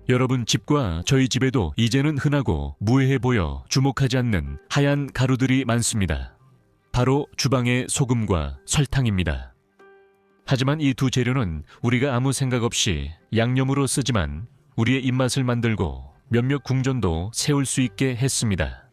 여러분 집과 저희 집에도 이제는 흔하고 무해해 보여 주목하지 않는 하얀 가루들이 많습니다. 바로 주방의 소금과 설탕입니다. 하지만 이 두 재료는 우리가 아무 생각 없이 양념으로 쓰지만 우리의 입맛을 만들고 몇몇 궁전도 세울 수 있게 했습니다.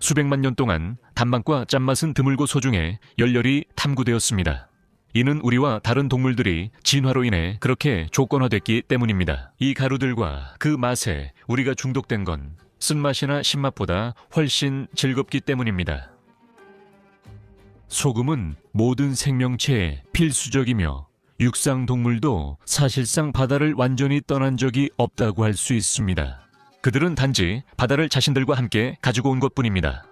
수백만 년 동안 단맛과 짠맛은 드물고 소중해 열렬히 탐구되었습니다. 이는 우리와 다른 동물들이 진화로 인해 그렇게 조건화됐기 때문입니다. 이 가루들과 그 맛에 우리가 중독된 건 쓴맛이나 신맛보다 훨씬 즐겁기 때문입니다. 소금은 모든 생명체에 필수적이며 육상동물도 사실상 바다를 완전히 떠난 적이 없다고 할 수 있습니다. 그들은 단지 바다를 자신들과 함께 가지고 온 것뿐입니다.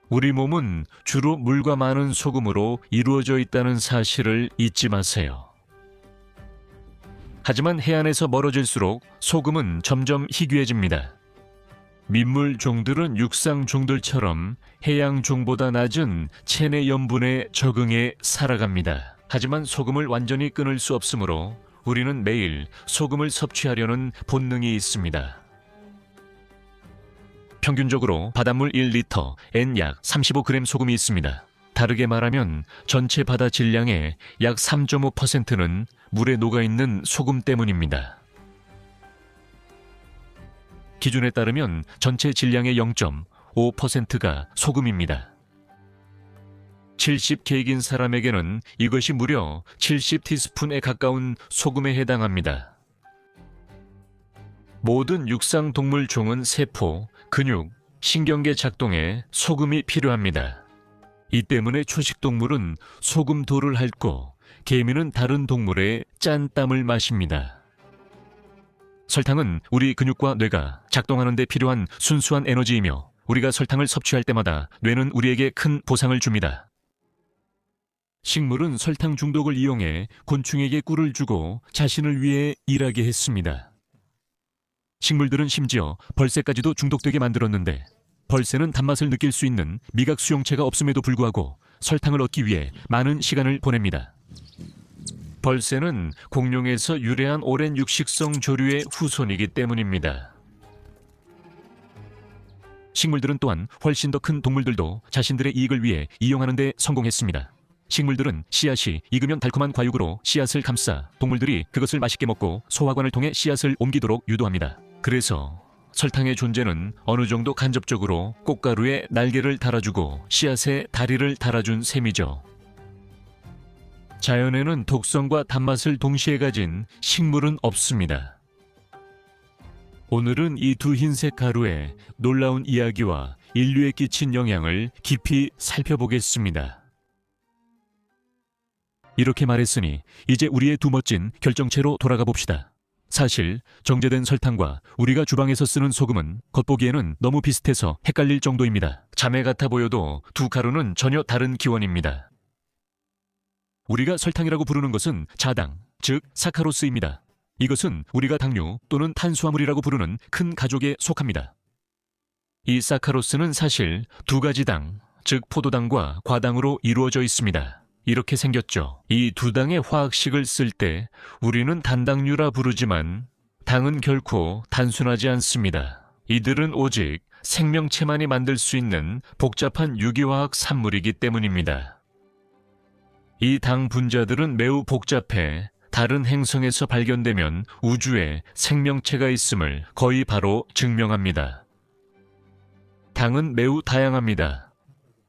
우리 몸은 주로 물과 많은 소금으로 이루어져 있다는 사실을 잊지 마세요. 하지만 해안에서 멀어질수록 소금은 점점 희귀해집니다. 민물종들은 육상종들처럼 해양종보다 낮은 체내 염분에 적응해 살아갑니다. 하지만 소금을 완전히 끊을 수 없으므로 우리는 매일 소금을 섭취하려는 본능이 있습니다. 평균적으로 바닷물 1리터, N 약 35g 소금이 있습니다. 다르게 말하면 전체 바다 질량의 약 3.5%는 물에 녹아있는 소금 때문입니다. 기준에 따르면 전체 질량의 0.5%가 소금입니다. 70객인 사람에게는 이것이 무려 70티스푼에 가까운 소금에 해당합니다. 모든 육상동물종은 세포, 근육, 신경계 작동에 소금이 필요합니다. 이 때문에 초식동물은 소금도를 핥고 개미는 다른 동물의 짠 땀을 마십니다. 설탕은 우리 근육과 뇌가 작동하는 데 필요한 순수한 에너지이며 우리가 설탕을 섭취할 때마다 뇌는 우리에게 큰 보상을 줍니다. 식물은 설탕 중독을 이용해 곤충에게 꿀을 주고 자신을 위해 일하게 했습니다. 식물들은 심지어 벌새까지도 중독되게 만들었는데 벌새는 단맛을 느낄 수 있는 미각 수용체가 없음에도 불구하고 설탕을 얻기 위해 많은 시간을 보냅니다. 벌새는 공룡에서 유래한 오랜 육식성 조류의 후손이기 때문입니다. 식물들은 또한 훨씬 더 큰 동물들도 자신들의 이익을 위해 이용하는 데 성공했습니다. 식물들은 씨앗이 익으면 달콤한 과육으로 씨앗을 감싸 동물들이 그것을 맛있게 먹고 소화관을 통해 씨앗을 옮기도록 유도합니다. 그래서 설탕의 존재는 어느 정도 간접적으로 꽃가루에 날개를 달아주고 씨앗에 다리를 달아준 셈이죠. 자연에는 독성과 단맛을 동시에 가진 식물은 없습니다. 오늘은 이 두 흰색 가루의 놀라운 이야기와 인류에 끼친 영향을 깊이 살펴보겠습니다. 이렇게 말했으니 이제 우리의 두 멋진 결정체로 돌아가 봅시다. 사실 정제된 설탕과 우리가 주방에서 쓰는 소금은 겉보기에는 너무 비슷해서 헷갈릴 정도입니다. 자매 같아 보여도 두 가루는 전혀 다른 기원입니다. 우리가 설탕이라고 부르는 것은 자당, 즉 사카로스입니다. 이것은 우리가 당류 또는 탄수화물이라고 부르는 큰 가족에 속합니다. 이 사카로스는 사실 두 가지 당, 즉 포도당과 과당으로 이루어져 있습니다. 이렇게 생겼죠. 이 두 당의 화학식을 쓸 때 우리는 단당류라 부르지만 당은 결코 단순하지 않습니다. 이들은 오직 생명체만이 만들 수 있는 복잡한 유기화학 산물이기 때문입니다. 이 당 분자들은 매우 복잡해 다른 행성에서 발견되면 우주에 생명체가 있음을 거의 바로 증명합니다. 당은 매우 다양합니다.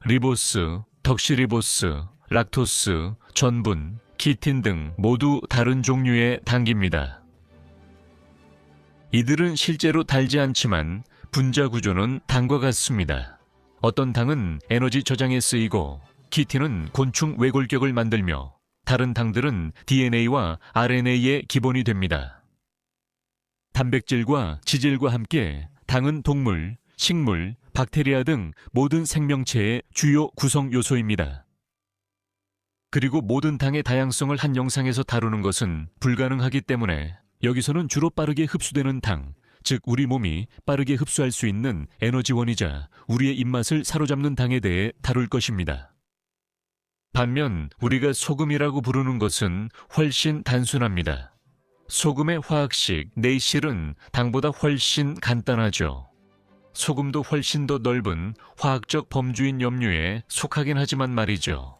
리보스, 덕시리보스, 락토스, 전분, 키틴 등 모두 다른 종류의 당입니다. 이들은 실제로 달지 않지만 분자 구조는 당과 같습니다. 어떤 당은 에너지 저장에 쓰이고 키틴은 곤충 외골격을 만들며 다른 당들은 DNA와 RNA의 기본이 됩니다. 단백질과 지질과 함께 당은 동물, 식물, 박테리아 등 모든 생명체의 주요 구성 요소입니다. 그리고 모든 당의 다양성을 한 영상에서 다루는 것은 불가능하기 때문에 여기서는 주로 빠르게 흡수되는 당, 즉 우리 몸이 빠르게 흡수할 수 있는 에너지원이자 우리의 입맛을 사로잡는 당에 대해 다룰 것입니다. 반면 우리가 소금이라고 부르는 것은 훨씬 단순합니다. 소금의 화학식 네이실은 당보다 훨씬 간단하죠. 소금도 훨씬 더 넓은 화학적 범주인 염류에 속하긴 하지만 말이죠.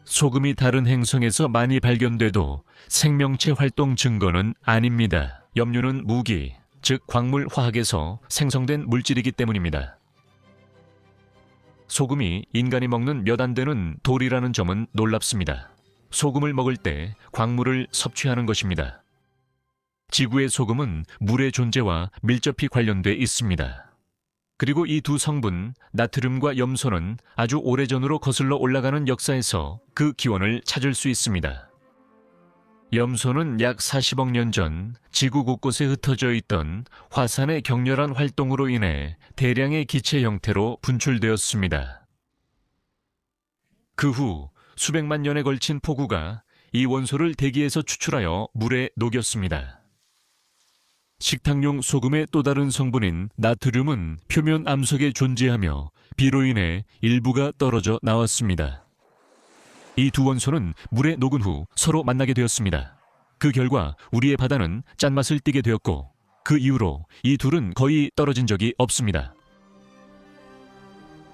소금이 다른 행성에서 많이 발견돼도 생명체 활동 증거는 아닙니다. 염류는 무기, 즉 광물 화학에서 생성된 물질이기 때문입니다. 소금이 인간이 먹는 몇 안 되는 돌이라는 점은 놀랍습니다. 소금을 먹을 때 광물을 섭취하는 것입니다. 지구의 소금은 물의 존재와 밀접히 관련돼 있습니다. 그리고 이 두 성분, 나트륨과 염소는 아주 오래전으로 거슬러 올라가는 역사에서 그 기원을 찾을 수 있습니다. 염소는 약 40억 년 전 지구 곳곳에 흩어져 있던 화산의 격렬한 활동으로 인해 대량의 기체 형태로 분출되었습니다. 그 후 수백만 년에 걸친 폭우가 이 원소를 대기에서 추출하여 물에 녹였습니다. 식탁용 소금의 또 다른 성분인 나트륨은 표면 암석에 존재하며 비로 인해 일부가 떨어져 나왔습니다. 이 두 원소는 물에 녹은 후 서로 만나게 되었습니다. 그 결과 우리의 바다는 짠맛을 띠게 되었고 그 이후로 이 둘은 거의 떨어진 적이 없습니다.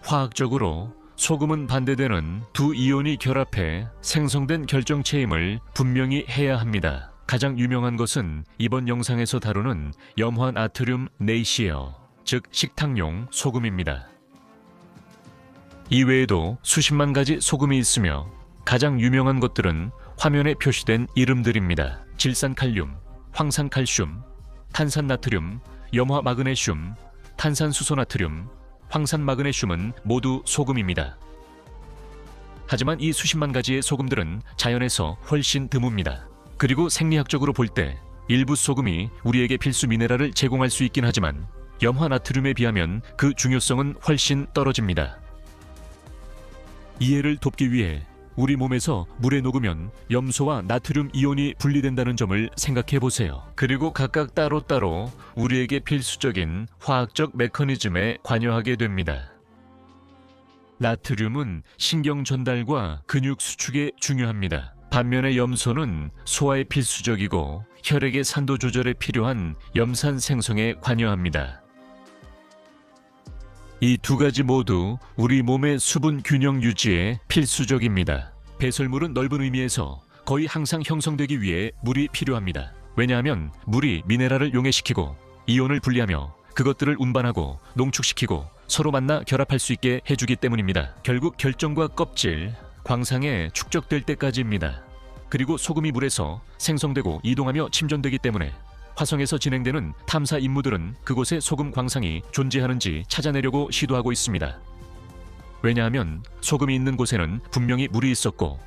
화학적으로 소금은 반대되는 두 이온이 결합해 생성된 결정체임을 분명히 해야 합니다. 가장 유명한 것은 이번 영상에서 다루는 염화나트륨 네이시어, 즉 식탁용 소금입니다. 이외에도 수십만 가지 소금이 있으며 가장 유명한 것들은 화면에 표시된 이름들입니다. 질산칼륨, 황산칼슘, 탄산나트륨, 염화마그네슘, 탄산수소나트륨, 황산마그네슘은 모두 소금입니다. 하지만 이 수십만 가지의 소금들은 자연에서 훨씬 드뭅니다. 그리고 생리학적으로 볼 때 일부 소금이 우리에게 필수 미네랄을 제공할 수 있긴 하지만 염화나트륨에 비하면 그 중요성은 훨씬 떨어집니다. 이해를 돕기 위해 우리 몸에서 물에 녹으면 염소와 나트륨 이온이 분리된다는 점을 생각해 보세요. 그리고 각각 따로따로 우리에게 필수적인 화학적 메커니즘에 관여하게 됩니다. 나트륨은 신경 전달과 근육 수축에 중요합니다. 반면에 염소는 소화에 필수적이고 혈액의 산도 조절에 필요한 염산 생성에 관여합니다. 이 두 가지 모두 우리 몸의 수분 균형 유지에 필수적입니다. 배설물은 넓은 의미에서 거의 항상 형성되기 위해 물이 필요합니다. 왜냐하면 물이 미네랄을 용해시키고 이온을 분리하며 그것들을 운반하고 농축시키고 서로 만나 결합할 수 있게 해주기 때문입니다. 결국 결정과 껍질, 광상에 축적될 때까지입니다. 그리고 소금이 물에서 생성되고 이동하며 침전되기 때문에 화성에서 진행되는 탐사 임무들은 그곳에 소금 광상이 존재하는지 찾아내려고 시도하고 있습니다. 왜냐하면 소금이 있는 곳에는 분명히 물이 있었고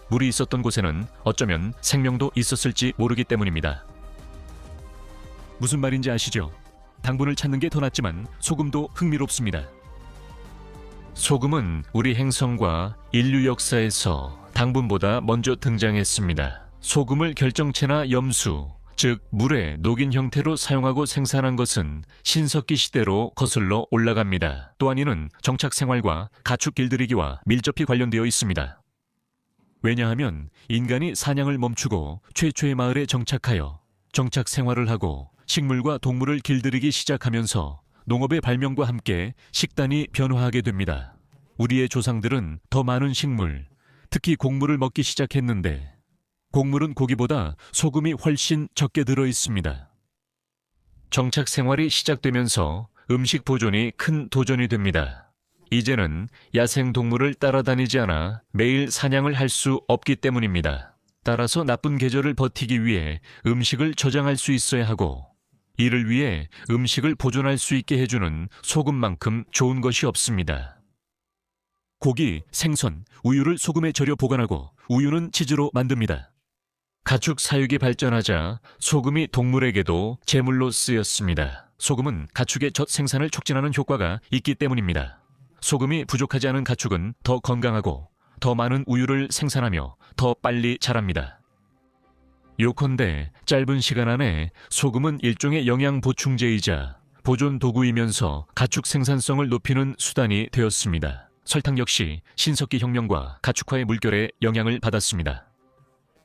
물이 있었던 곳에는 어쩌면 생명도 있었을지 모르기 때문입니다. 무슨 말인지 아시죠? 당분을 찾는 게 더 낫지만 소금도 흥미롭습니다. 소금은 우리 행성과 인류 역사에서 당분보다 먼저 등장했습니다. 소금을 결정체나 염수, 즉 물에 녹인 형태로 사용하고 생산한 것은 신석기 시대로 거슬러 올라갑니다. 또한 이는 정착 생활과 가축 길들이기와 밀접히 관련되어 있습니다. 왜냐하면 인간이 사냥을 멈추고 최초의 마을에 정착하여 정착 생활을 하고 식물과 동물을 길들이기 시작하면서 농업의 발명과 함께 식단이 변화하게 됩니다. 우리의 조상들은 더 많은 식물, 특히 곡물을 먹기 시작했는데 곡물은 고기보다 소금이 훨씬 적게 들어 있습니다. 정착 생활이 시작되면서 음식 보존이 큰 도전이 됩니다. 이제는 야생 동물을 따라다니지 않아 매일 사냥을 할 수 없기 때문입니다. 따라서 나쁜 계절을 버티기 위해 음식을 저장할 수 있어야 하고 이를 위해 음식을 보존할 수 있게 해주는 소금만큼 좋은 것이 없습니다. 고기, 생선, 우유를 소금에 절여 보관하고 우유는 치즈로 만듭니다. 가축 사육이 발전하자 소금이 동물에게도 제물로 쓰였습니다. 소금은 가축의 젖 생산을 촉진하는 효과가 있기 때문입니다. 소금이 부족하지 않은 가축은 더 건강하고 더 많은 우유를 생산하며 더 빨리 자랍니다. 요컨대 짧은 시간 안에 소금은 일종의 영양 보충제이자 보존 도구이면서 가축 생산성을 높이는 수단이 되었습니다. 설탕 역시 신석기 혁명과 가축화의 물결에 영향을 받았습니다.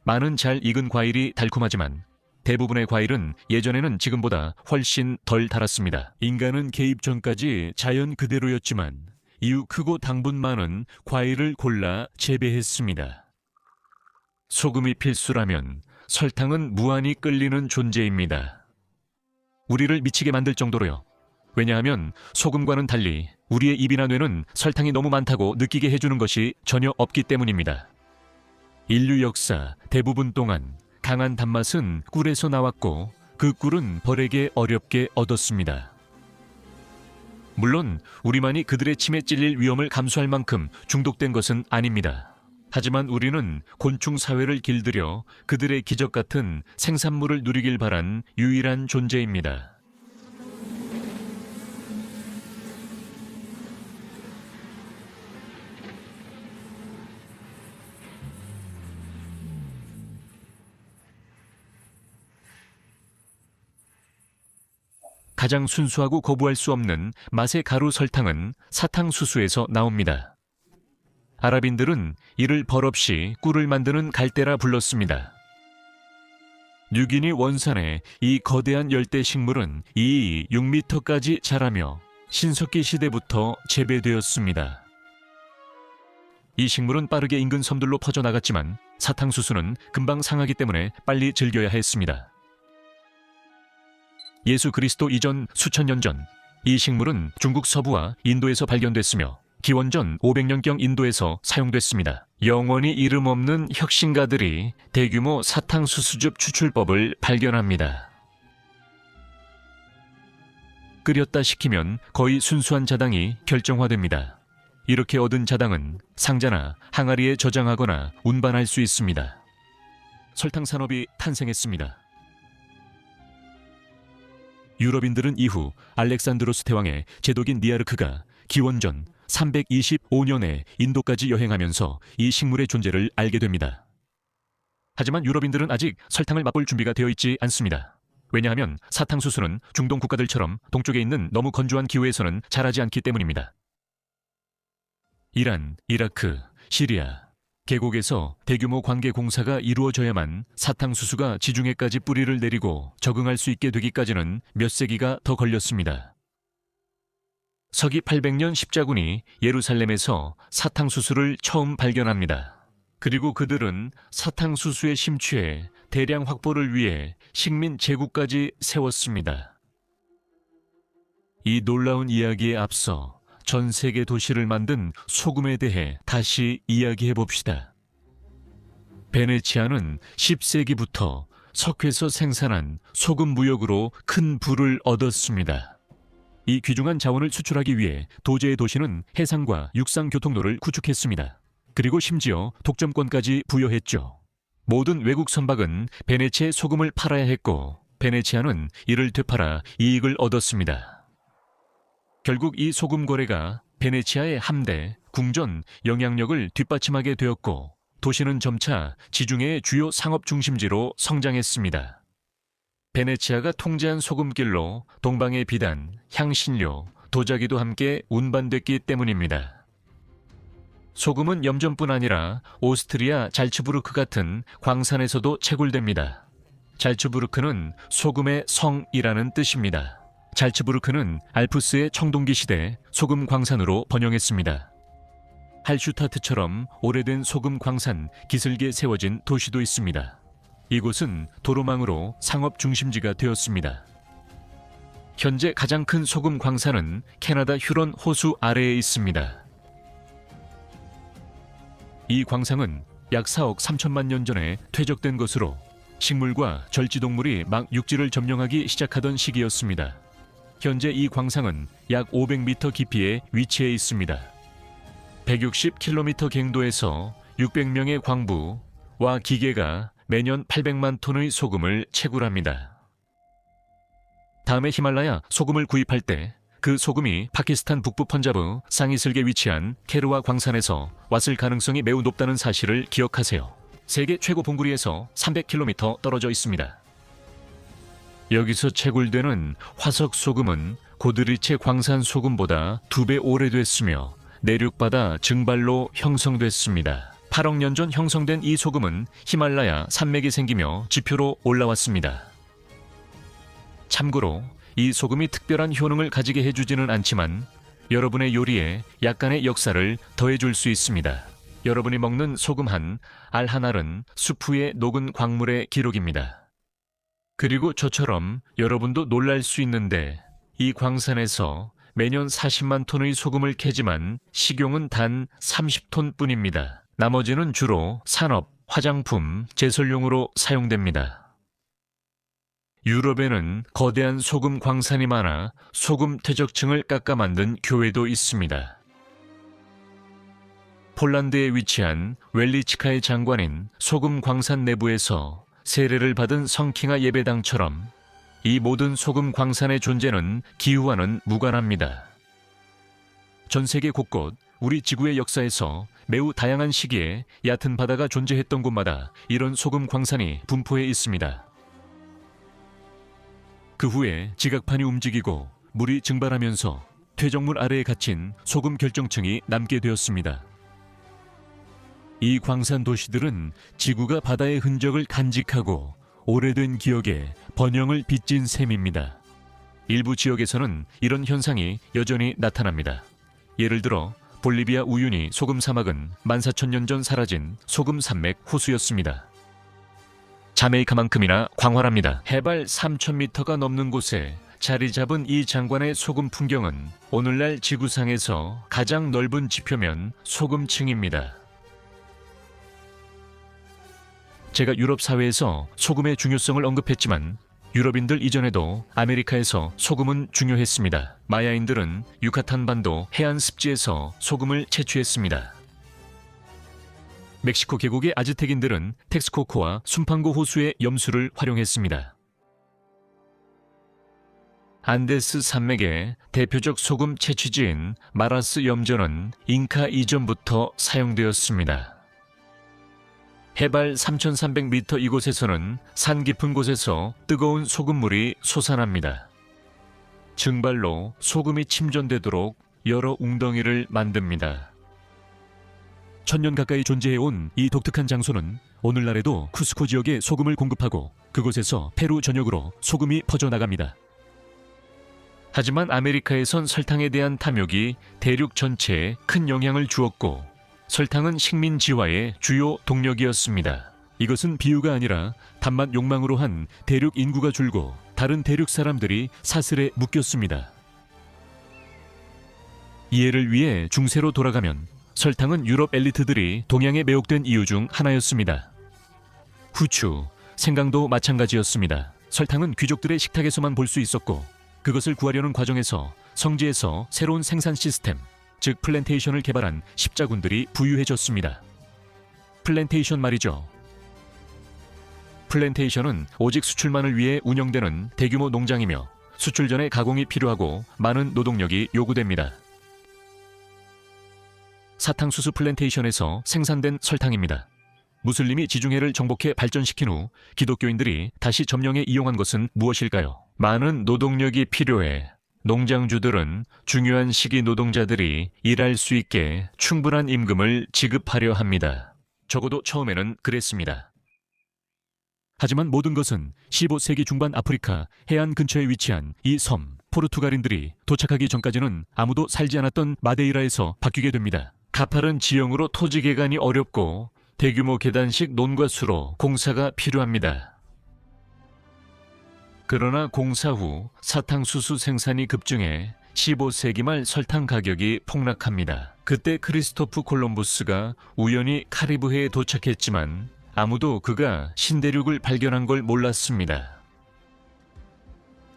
많은 잘 익은 과일이 달콤하지만 대부분의 과일은 예전에는 지금보다 훨씬 덜 달았습니다. 인간은 개입 전까지 자연 그대로였지만 이유 크고 당분 많은 과일을 골라 재배했습니다. 소금이 필수라면 설탕은 무한히 끌리는 존재입니다. 우리를 미치게 만들 정도로요. 왜냐하면 소금과는 달리 우리의 입이나 뇌는 설탕이 너무 많다고 느끼게 해주는 것이 전혀 없기 때문입니다. 인류 역사 대부분 동안 강한 단맛은 꿀에서 나왔고 그 꿀은 벌에게 어렵게 얻었습니다. 물론 우리만이 그들의 침에 찔릴 위험을 감수할 만큼 중독된 것은 아닙니다. 하지만 우리는 곤충 사회를 길들여 그들의 기적 같은 생산물을 누리길 바란 유일한 존재입니다. 가장 순수하고 거부할 수 없는 맛의 가루 설탕은 사탕수수에서 나옵니다. 아랍인들은 이를 벌없이 꿀을 만드는 갈대라 불렀습니다. 뉴기니 원산의 이 거대한 열대 식물은 6m까지 자라며 신석기 시대부터 재배되었습니다. 이 식물은 빠르게 인근 섬들로 퍼져나갔지만 사탕수수는 금방 상하기 때문에 빨리 즐겨야 했습니다. 예수 그리스도 이전 수천 년 전 이 식물은 중국 서부와 인도에서 발견됐으며 기원전 500년경 인도에서 사용됐습니다. 영원히 이름 없는 혁신가들이 대규모 사탕수수즙 추출법을 발견합니다. 끓였다 식히면 거의 순수한 자당이 결정화됩니다. 이렇게 얻은 자당은 상자나 항아리에 저장하거나 운반할 수 있습니다. 설탕 산업이 탄생했습니다. 유럽인들은 이후 알렉산드로스 대왕의 제독인 니아르크가 기원전 325년에 인도까지 여행하면서 이 식물의 존재를 알게 됩니다. 하지만 유럽인들은 아직 설탕을 맛볼 준비가 되어 있지 않습니다. 왜냐하면 사탕수수는 중동 국가들처럼 동쪽에 있는 너무 건조한 기후에서는 자라지 않기 때문입니다. 이란, 이라크, 시리아, 계곡에서 대규모 관계 공사가 이루어져야만 사탕수수가 지중해까지 뿌리를 내리고 적응할 수 있게 되기까지는 몇 세기가 더 걸렸습니다. 서기 800년 십자군이 예루살렘에서 사탕수수를 처음 발견합니다. 그리고 그들은 사탕수수에 심취해 대량 확보를 위해 식민 제국까지 세웠습니다. 이 놀라운 이야기에 앞서 전 세계 도시를 만든 소금에 대해 다시 이야기해 봅시다. 베네치아는 10세기부터 석회에서 생산한 소금 무역으로 큰 부를 얻었습니다. 이 귀중한 자원을 수출하기 위해 도제의 도시는 해상과 육상 교통로를 구축했습니다. 그리고 심지어 독점권까지 부여했죠. 모든 외국 선박은 베네치아에 소금을 팔아야 했고 베네치아는 이를 되팔아 이익을 얻었습니다. 결국 이 소금 거래가 베네치아의 함대, 궁전, 영향력을 뒷받침하게 되었고 도시는 점차 지중해의 주요 상업 중심지로 성장했습니다. 베네치아가 통제한 소금길로 동방의 비단, 향신료, 도자기도 함께 운반됐기 때문입니다. 소금은 염전뿐 아니라 오스트리아 잘츠부르크 같은 광산에서도 채굴됩니다. 잘츠부르크는 소금의 성이라는 뜻입니다. 잘츠부르크는 알프스의 청동기 시대 소금 광산으로 번영했습니다. 할슈타트처럼 오래된 소금 광산 기슭에 세워진 도시도 있습니다. 이곳은 도로망으로 상업 중심지가 되었습니다. 현재 가장 큰 소금 광산은 캐나다 휴런 호수 아래에 있습니다. 이 광산은 약 4억 3천만 년 전에 퇴적된 것으로 식물과 절지동물이 막 육지를 점령하기 시작하던 시기였습니다. 현재 이 광산은 약 500m 깊이에 위치해 있습니다. 160km 갱도에서 600명의 광부와 기계가 매년 800만 톤의 소금을 채굴합니다. 다음에 히말라야 소금을 구입할 때 그 소금이 파키스탄 북부 펀자브 상이슬게 위치한 케르와 광산에서 왔을 가능성이 매우 높다는 사실을 기억하세요. 세계 최고 봉우리에서 300km 떨어져 있습니다. 여기서 채굴되는 화석 소금은 고드리체 광산 소금보다 2배 오래됐으며 내륙바다 증발로 형성됐습니다. 8억 년 전 형성된 이 소금은 히말라야 산맥이 생기며 지표로 올라왔습니다. 참고로 이 소금이 특별한 효능을 가지게 해주지는 않지만 여러분의 요리에 약간의 역사를 더해줄 수 있습니다. 여러분이 먹는 소금 한 알 한 알은 수프에 녹은 광물의 기록입니다. 그리고 저처럼 여러분도 놀랄 수 있는데 이 광산에서 매년 40만 톤의 소금을 캐지만 식용은 단 30톤 뿐입니다. 나머지는 주로 산업, 화장품, 제설용으로 사용됩니다. 유럽에는 거대한 소금 광산이 많아 소금 퇴적층을 깎아 만든 교회도 있습니다. 폴란드에 위치한 웰리치카의 장관인 소금 광산 내부에서 세례를 받은 성킹아 예배당처럼 이 모든 소금 광산의 존재는 기후와는 무관합니다. 전 세계 곳곳 우리 지구의 역사에서 매우 다양한 시기에 얕은 바다가 존재했던 곳마다 이런 소금 광산이 분포해 있습니다. 그 후에 지각판이 움직이고 물이 증발하면서 퇴적물 아래에 갇힌 소금 결정층이 남게 되었습니다. 이 광산 도시들은 지구가 바다의 흔적을 간직하고 오래된 기억에 번영을 빚진 셈입니다. 일부 지역에서는 이런 현상이 여전히 나타납니다. 예를 들어 볼리비아 우유니 소금 사막은 14,000년 전 사라진 소금 산맥 호수였습니다. 자메이카만큼이나 광활합니다. 해발 3,000m가 넘는 곳에 자리 잡은 이 장관의 소금 풍경은 오늘날 지구상에서 가장 넓은 지표면 소금층입니다. 제가 유럽 사회에서 소금의 중요성을 언급했지만 유럽인들 이전에도 아메리카에서 소금은 중요했습니다. 마야인들은 유카탄 반도 해안 습지에서 소금을 채취했습니다. 멕시코 계곡의 아즈텍인들은 텍스코코와 숨판고 호수의 염수를 활용했습니다. 안데스 산맥의 대표적 소금 채취지인 마라스 염전은 잉카 이전부터 사용되었습니다. 해발 3,300m 이곳에서는 산 깊은 곳에서 뜨거운 소금물이 솟아납니다. 증발로 소금이 침전되도록 여러 웅덩이를 만듭니다. 1000년 가까이 존재해온 이 독특한 장소는 오늘날에도 쿠스코 지역에 소금을 공급하고 그곳에서 페루 전역으로 소금이 퍼져나갑니다. 하지만 아메리카에선 설탕에 대한 탐욕이 대륙 전체에 큰 영향을 주었고 설탕은 식민 지화의 주요 동력이었습니다. 이것은 비유가 아니라 단맛 욕망으로 한 대륙 인구가 줄고 다른 대륙 사람들이 사슬에 묶였습니다. 이해를 위해 중세로 돌아가면 설탕은 유럽 엘리트들이 동양에 매혹된 이유 중 하나였습니다. 후추, 생강도 마찬가지였습니다. 설탕은 귀족들의 식탁에서만 볼 수 있었고 그것을 구하려는 과정에서 성지에서 새로운 생산 시스템, 즉 플랜테이션을 개발한 십자군들이 부유해졌습니다. 플랜테이션 말이죠. 플랜테이션은 오직 수출만을 위해 운영되는 대규모 농장이며 수출 전에 가공이 필요하고 많은 노동력이 요구됩니다. 사탕수수 플랜테이션에서 생산된 설탕입니다. 무슬림이 지중해를 정복해 발전시킨 후 기독교인들이 다시 점령해 이용한 것은 무엇일까요? 많은 노동력이 필요해 농장주들은 중요한 시기 노동자들이 일할 수 있게 충분한 임금을 지급하려 합니다. 적어도 처음에는 그랬습니다. 하지만 모든 것은 15세기 중반 아프리카 해안 근처에 위치한 이 섬, 포르투갈인들이 도착하기 전까지는 아무도 살지 않았던 마데이라에서 바뀌게 됩니다. 가파른 지형으로 토지 개간이 어렵고 대규모 계단식 논과 수로 공사가 필요합니다. 그러나 공사 후 사탕수수 생산이 급증해 15세기 말 설탕 가격이 폭락합니다. 그때 크리스토프 콜럼부스가 우연히 카리브해에 도착했지만 아무도 그가 신대륙을 발견한 걸 몰랐습니다.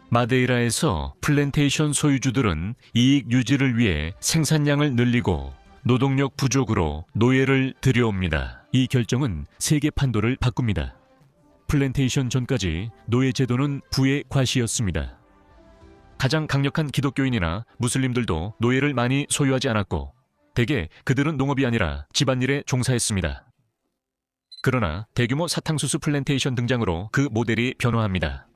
마데이라에서 플랜테이션 소유주들은 이익 유지를 위해 생산량을 늘리고 노동력 부족으로 노예를 들여옵니다. 이 결정은 세계 판도를 바꿉니다. 플랜테이션 전까지 노예 제도는 부의 과시였습니다. 가장 강력한 기독교인이나 무슬림들도 노예를 많이 소유하지 않았고 대개 그들은 농업이 아니라 집안일에 종사했습니다. 그러나 대규모 사탕수수 플랜테이션 등장으로 그 모델이 변화합니다.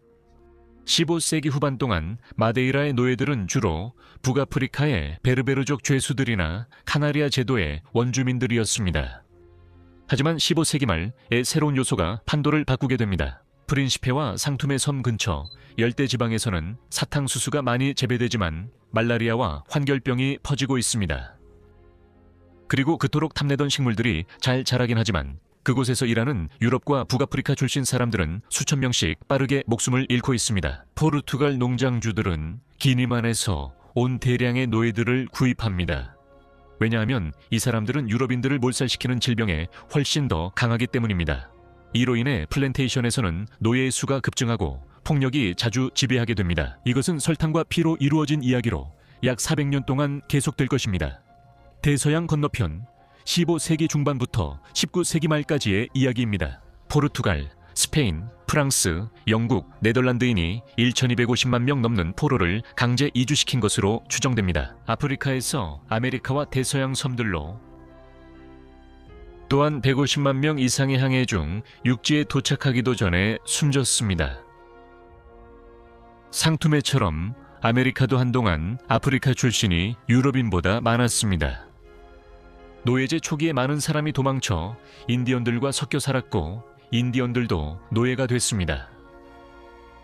15세기 후반 동안 마데이라의 노예들은 주로 북아프리카의 베르베르족 죄수들이나 카나리아 제도의 원주민들이었습니다. 하지만 15세기 말에 새로운 요소가 판도를 바꾸게 됩니다. 프린시페와 상툼의 섬 근처 열대 지방에서는 사탕수수가 많이 재배되지만 말라리아와 환결병이 퍼지고 있습니다. 그리고 그토록 탐내던 식물들이 잘 자라긴 하지만 그곳에서 일하는 유럽과 북아프리카 출신 사람들은 수천 명씩 빠르게 목숨을 잃고 있습니다. 포르투갈 농장주들은 기니만에서 온 대량의 노예들을 구입합니다. 왜냐하면 이 사람들은 유럽인들을 몰살시키는 질병에 훨씬 더 강하기 때문입니다. 이로 인해 플랜테이션에서는 노예의 수가 급증하고 폭력이 자주 지배하게 됩니다. 이것은 설탕과 피로 이루어진 이야기로 약 400년 동안 계속될 것입니다. 대서양 건너편 15세기 중반부터 19세기 말까지의 이야기입니다. 포르투갈, 스페인, 프랑스, 영국, 네덜란드인이 1250만 명 넘는 포로를 강제 이주시킨 것으로 추정됩니다. 아프리카에서 아메리카와 대서양 섬들로 또한 150만 명 이상의 항해 중 육지에 도착하기도 전에 숨졌습니다. 상투메처럼 아메리카도 한동안 아프리카 출신이 유럽인보다 많았습니다. 노예제 초기에 많은 사람이 도망쳐 인디언들과 섞여 살았고 인디언들도 노예가 됐습니다.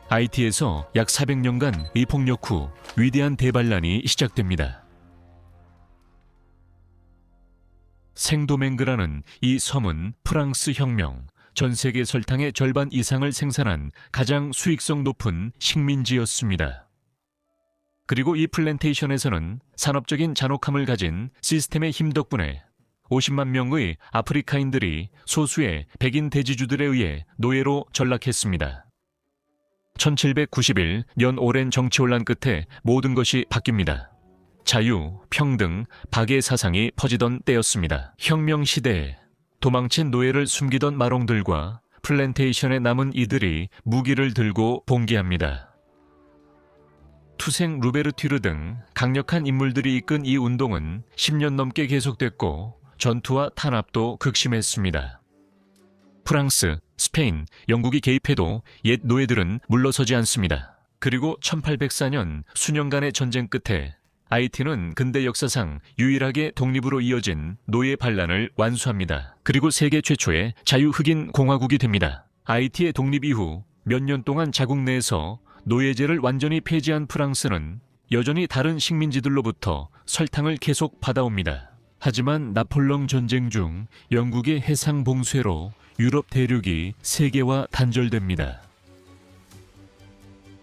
아이티에서 약 400년간 이 폭력 후 위대한 대반란이 시작됩니다. 생도맹그라는 이 섬은 프랑스 혁명, 전 세계 설탕의 절반 이상을 생산한 가장 수익성 높은 식민지였습니다. 그리고 이 플랜테이션에서는 산업적인 잔혹함을 가진 시스템의 힘 덕분에 50만 명의 아프리카인들이 소수의 백인 대지주들에 의해 노예로 전락했습니다. 1791년 오랜 정치혼란 끝에 모든 것이 바뀝니다. 자유, 평등, 박애 사상이 퍼지던 때였습니다. 혁명 시대에 도망친 노예를 숨기던 마롱들과 플랜테이션에 남은 이들이 무기를 들고 봉기합니다. 투생 루베르튜르 등 강력한 인물들이 이끈 이 운동은 10년 넘게 계속됐고 전투와 탄압도 극심했습니다. 프랑스, 스페인, 영국이 개입해도 옛 노예들은 물러서지 않습니다. 그리고 1804년 수년간의 전쟁 끝에 아이티는 근대 역사상 유일하게 독립으로 이어진 노예 반란을 완수합니다. 그리고 세계 최초의 자유흑인 공화국이 됩니다. 아이티의 독립 이후 몇 년 동안 자국 내에서 노예제를 완전히 폐지한 프랑스는 여전히 다른 식민지들로부터 설탕을 계속 받아옵니다. 하지만 나폴레옹 전쟁 중 영국의 해상 봉쇄로 유럽 대륙이 세계와 단절됩니다.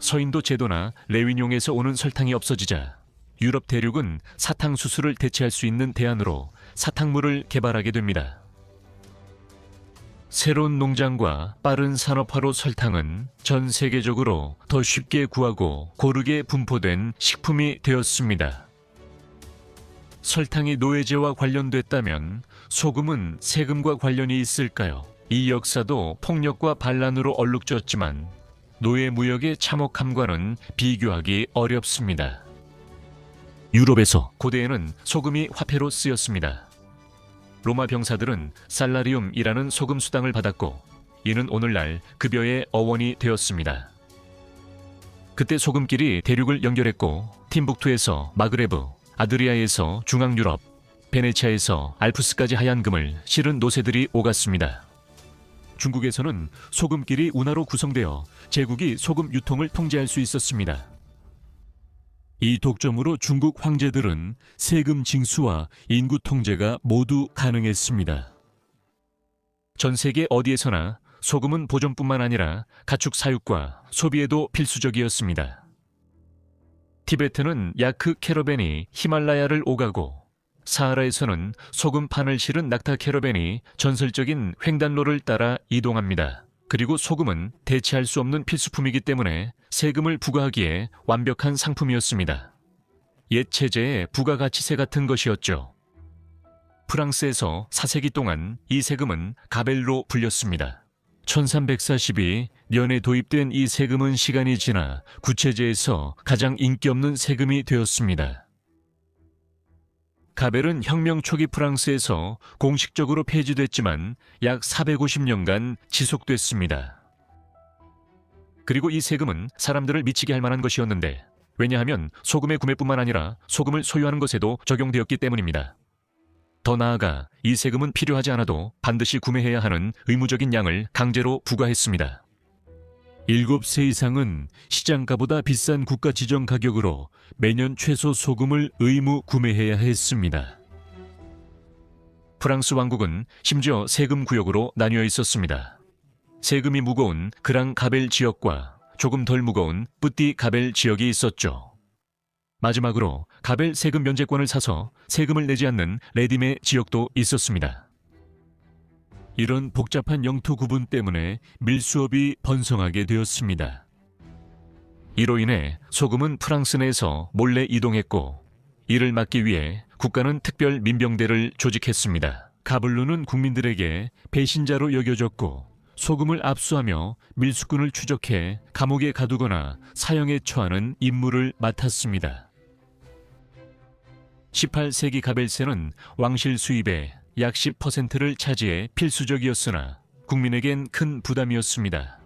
서인도 제도나 레위뇽에서 오는 설탕이 없어지자 유럽 대륙은 사탕수수를 대체할 수 있는 대안으로 사탕물을 개발하게 됩니다. 새로운 농장과 빠른 산업화로 설탕은 전 세계적으로 더 쉽게 구하고 고르게 분포된 식품이 되었습니다. 설탕이 노예제와 관련됐다면 소금은 세금과 관련이 있을까요? 이 역사도 폭력과 반란으로 얼룩졌지만 노예 무역의 참혹함과는 비교하기 어렵습니다. 유럽에서 고대에는 소금이 화폐로 쓰였습니다. 로마 병사들은 살라리움이라는 소금 수당을 받았고 이는 오늘날 급여의 어원이 되었습니다. 그때 소금길이 대륙을 연결했고 팀북투에서 마그레브, 아드리아에서 중앙유럽, 베네치아에서 알프스까지 하얀 금을 실은 노새들이 오갔습니다. 중국에서는 소금길이 운하로 구성되어 제국이 소금 유통을 통제할 수 있었습니다. 이 독점으로 중국 황제들은 세금 징수와 인구 통제가 모두 가능했습니다. 전 세계 어디에서나 소금은 보존뿐만 아니라 가축 사육과 소비에도 필수적이었습니다. 티베트는 야크 캐러밴이 히말라야를 오가고 사하라에서는 소금판을 실은 낙타 캐러밴이 전설적인 횡단로를 따라 이동합니다. 그리고 소금은 대체할 수 없는 필수품이기 때문에 세금을 부과하기에 완벽한 상품이었습니다. 옛 체제의 부가가치세 같은 것이었죠. 프랑스에서 4세기 동안 이 세금은 가벨로 불렸습니다. 1342년에 도입된 이 세금은 시간이 지나 구체제에서 가장 인기 없는 세금이 되었습니다. 가벨은 혁명 초기 프랑스에서 공식적으로 폐지됐지만 약 450년간 지속됐습니다. 그리고 이 세금은 사람들을 미치게 할 만한 것이었는데 왜냐하면 소금의 구매뿐만 아니라 소금을 소유하는 것에도 적용되었기 때문입니다. 더 나아가 이 세금은 필요하지 않아도 반드시 구매해야 하는 의무적인 양을 강제로 부과했습니다. 7세 이상은 시장가보다 비싼 국가 지정 가격으로 매년 최소 소금을 의무 구매해야 했습니다. 프랑스 왕국은 심지어 세금 구역으로 나뉘어 있었습니다. 세금이 무거운 그랑 가벨 지역과 조금 덜 무거운 뿌띠 가벨 지역이 있었죠. 마지막으로 가벨 세금 면제권을 사서 세금을 내지 않는 레디메 지역도 있었습니다. 이런 복잡한 영토 구분 때문에 밀수업이 번성하게 되었습니다. 이로 인해 소금은 프랑스 내에서 몰래 이동했고, 이를 막기 위해 국가는 특별 민병대를 조직했습니다. 가블루는 국민들에게 배신자로 여겨졌고, 소금을 압수하며 밀수꾼을 추적해 감옥에 가두거나 사형에 처하는 임무를 맡았습니다. 18세기 가벨세는 왕실 수입의 약 10%를 차지해 필수적이었으나 국민에겐 큰 부담이었습니다.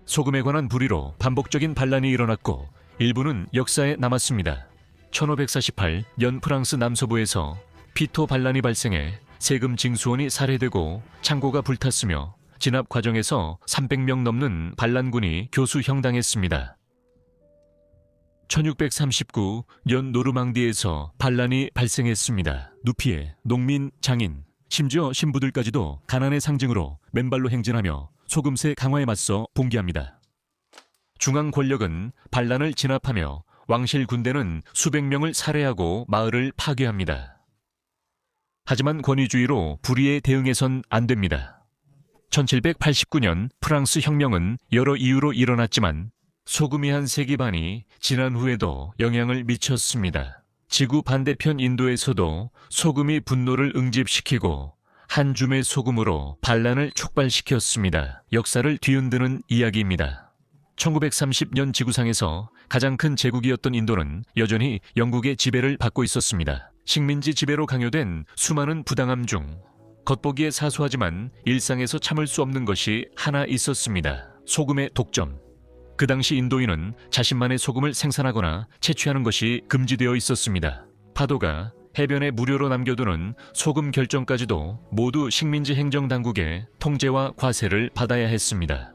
소금에 관한 불의로 반복적인 반란이 일어났고 일부는 역사에 남았습니다. 1548 연 프랑스 남서부에서 피토 반란이 발생해 세금 징수원이 살해되고 창고가 불탔으며 진압 과정에서 300명 넘는 반란군이 교수형당했습니다. 1639 연 노르망디에서 반란이 발생했습니다. 누피에 농민, 장인, 심지어 신부들까지도 가난의 상징으로 맨발로 행진하며 소금세 강화에 맞서 봉기합니다. 중앙 권력은 반란을 진압하며 왕실 군대는 수백 명을 살해하고 마을을 파괴합니다. 하지만 권위주의로 불의에 대응해선 안 됩니다. 1789년 프랑스 혁명은 여러 이유로 일어났지만 소금이 한 세기 반이 지난 후에도 영향을 미쳤습니다. 지구 반대편 인도에서도 소금이 분노를 응집시키고 한 줌의 소금으로 반란을 촉발시켰습니다. 역사를 뒤흔드는 이야기입니다. 1930년 지구상에서 가장 큰 제국이었던 인도는 여전히 영국의 지배를 받고 있었습니다. 식민지 지배로 강요된 수많은 부당함 중 겉보기에 사소하지만 일상에서 참을 수 없는 것이 하나 있었습니다. 소금의 독점. 그 당시 인도인은 자신만의 소금을 생산하거나 채취하는 것이 금지되어 있었습니다. 파도가 해변에 무료로 남겨두는 소금 결정까지도 모두 식민지 행정당국의 통제와 과세를 받아야 했습니다.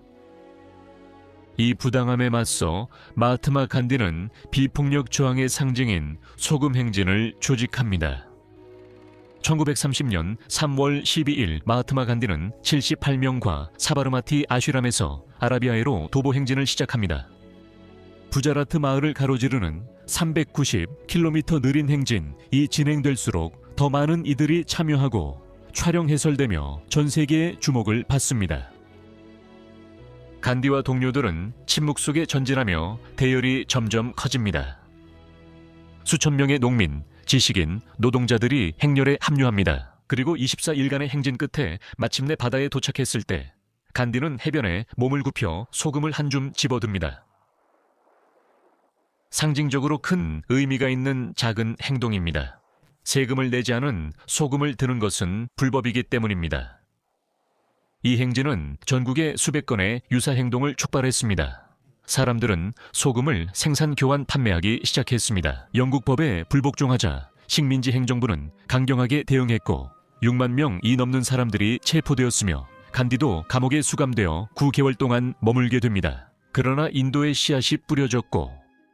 이 부당함에 맞서 마하트마 간디는 비폭력 저항의 상징인 소금 행진을 조직합니다. 1930년 3월 12일 마하트마 간디는 78명과 사바르마티 아슈람에서 아라비아해로 도보 행진을 시작합니다. 부자라트 마을을 가로지르는 390km 느린 행진이 진행될수록 더 많은 이들이 참여하고 촬영 해설되며 전 세계의 주목을 받습니다. 간디와 동료들은 침묵 속에 전진하며 대열이 점점 커집니다. 수천 명의 농민, 지식인, 노동자들이 행렬에 합류합니다. 그리고 24일간의 행진 끝에 마침내 바다에 도착했을 때 간디는 해변에 몸을 굽혀 소금을 한 줌 집어듭니다. 상징적으로 큰 의미가 있는 작은 행동입니다. 세금을 내지 않은 소금을 드는 것은 불법이기 때문입니다. 이 행진은 전국의 수백 건의 유사 행동을 촉발했습니다. 사람들은 소금을 생산, 교환, 판매하기 시작했습니다. 영국 법에 불복종하자 식민지 행정부는 강경하게 대응했고 6만 명이 넘는 사람들이 체포되었으며 간디도 감옥에 수감되어 9개월 동안 머물게 됩니다. 그러나 인도의 씨앗이 뿌려졌고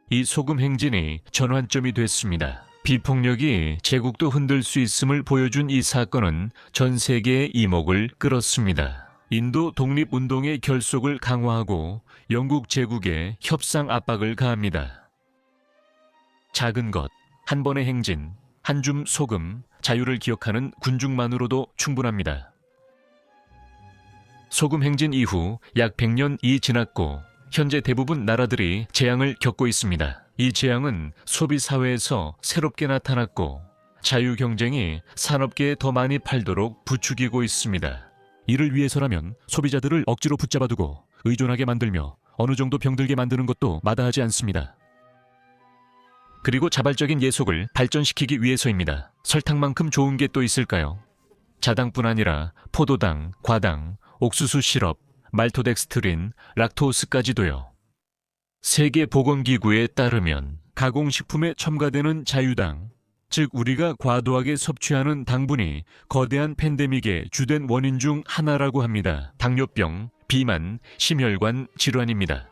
이 소금 행진이 전환점이 됐습니다. 비폭력이 제국도 흔들 수 있음을 보여준 이 사건은 전 세계의 이목을 끌었습니다. 인도 독립운동의 결속을 강화하고 영국 제국에 협상 압박을 가합니다. 작은 것, 한 번의 행진, 한 줌 소금, 자유를 기억하는 군중만으로도 충분합니다. 소금 행진 이후 약 100년이 지났고 현재 대부분 나라들이 재앙을 겪고 있습니다. 이 재앙은 소비사회에서 새롭게 나타났고 자유경쟁이 산업계에 더 많이 팔도록 부추기고 있습니다. 이를 위해서라면 소비자들을 억지로 붙잡아두고 의존하게 만들며 어느 정도 병들게 만드는 것도 마다하지 않습니다. 그리고 자발적인 예속을 발전시키기 위해서입니다. 설탕만큼 좋은 게 또 있을까요? 자당뿐 아니라 포도당, 과당, 옥수수 시럽, 말토덱스트린, 락토스까지도요. 세계보건기구에 따르면 가공식품에 첨가되는 자유당, 즉 우리가 과도하게 섭취하는 당분이 거대한 팬데믹의 주된 원인 중 하나라고 합니다. 당뇨병, 비만, 심혈관 질환입니다.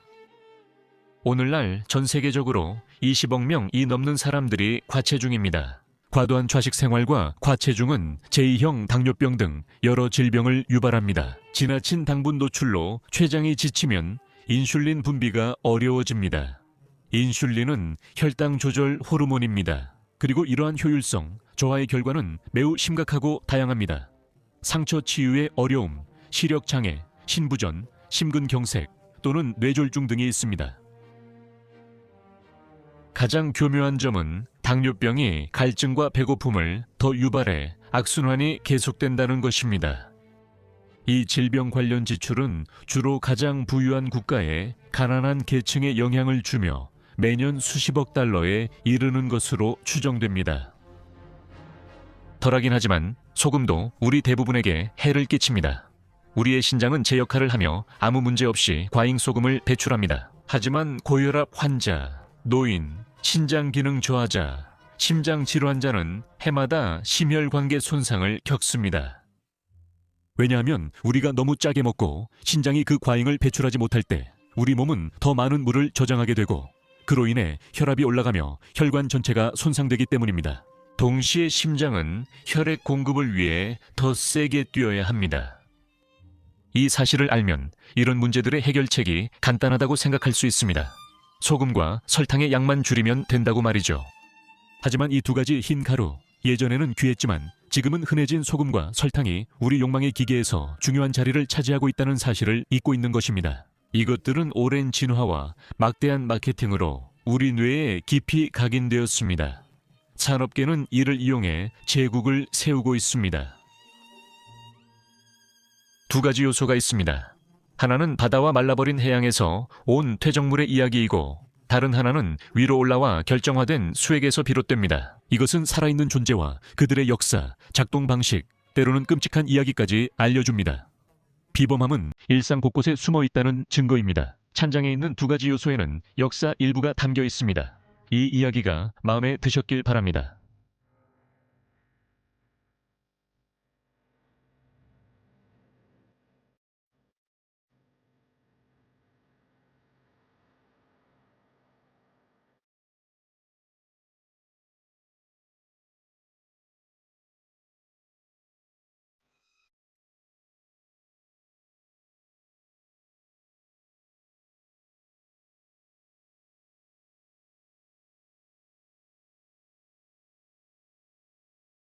오늘날 전 세계적으로 20억 명이 넘는 사람들이 과체중입니다. 과도한 좌식 생활과 과체중은 제2형 당뇨병 등 여러 질병을 유발합니다. 지나친 당분 노출로 췌장이 지치면 인슐린 분비가 어려워집니다. 인슐린은 혈당 조절 호르몬입니다. 그리고 이러한 효율성, 저하의 결과는 매우 심각하고 다양합니다. 상처 치유의 어려움, 시력 장애, 신부전, 심근경색 또는 뇌졸중 등이 있습니다. 가장 교묘한 점은 당뇨병이 갈증과 배고픔을 더 유발해 악순환이 계속된다는 것입니다. 이 질병 관련 지출은 주로 가장 부유한 국가의 가난한 계층에 영향을 주며 매년 수십억 달러에 이르는 것으로 추정됩니다. 덜하긴 하지만 소금도 우리 대부분에게 해를 끼칩니다. 우리의 신장은 제 역할을 하며 아무 문제 없이 과잉소금을 배출합니다. 하지만 고혈압 환자, 노인, 신장 기능 저하자, 심장 질환자는 해마다 심혈관계 손상을 겪습니다. 왜냐하면 우리가 너무 짜게 먹고 신장이 그 과잉을 배출하지 못할 때 우리 몸은 더 많은 물을 저장하게 되고 그로 인해 혈압이 올라가며 혈관 전체가 손상되기 때문입니다. 동시에 심장은 혈액 공급을 위해 더 세게 뛰어야 합니다. 이 사실을 알면 이런 문제들의 해결책이 간단하다고 생각할 수 있습니다. 소금과 설탕의 양만 줄이면 된다고 말이죠. 하지만 이 두 가지 흰 가루, 예전에는 귀했지만 지금은 흔해진 소금과 설탕이 우리 욕망의 기계에서 중요한 자리를 차지하고 있다는 사실을 잊고 있는 것입니다. 이것들은 오랜 진화와 막대한 마케팅으로 우리 뇌에 깊이 각인되었습니다. 산업계는 이를 이용해 제국을 세우고 있습니다. 두 가지 요소가 있습니다. 하나는 바다와 말라버린 해양에서 온 퇴적물의 이야기이고 다른 하나는 위로 올라와 결정화된 수액에서 비롯됩니다. 이것은 살아있는 존재와 그들의 역사, 작동 방식, 때로는 끔찍한 이야기까지 알려줍니다. 비범함은 일상 곳곳에 숨어 있다는 증거입니다. 찬장에 있는 두 가지 요소에는 역사 일부가 담겨 있습니다. 이 이야기가 마음에 드셨길 바랍니다.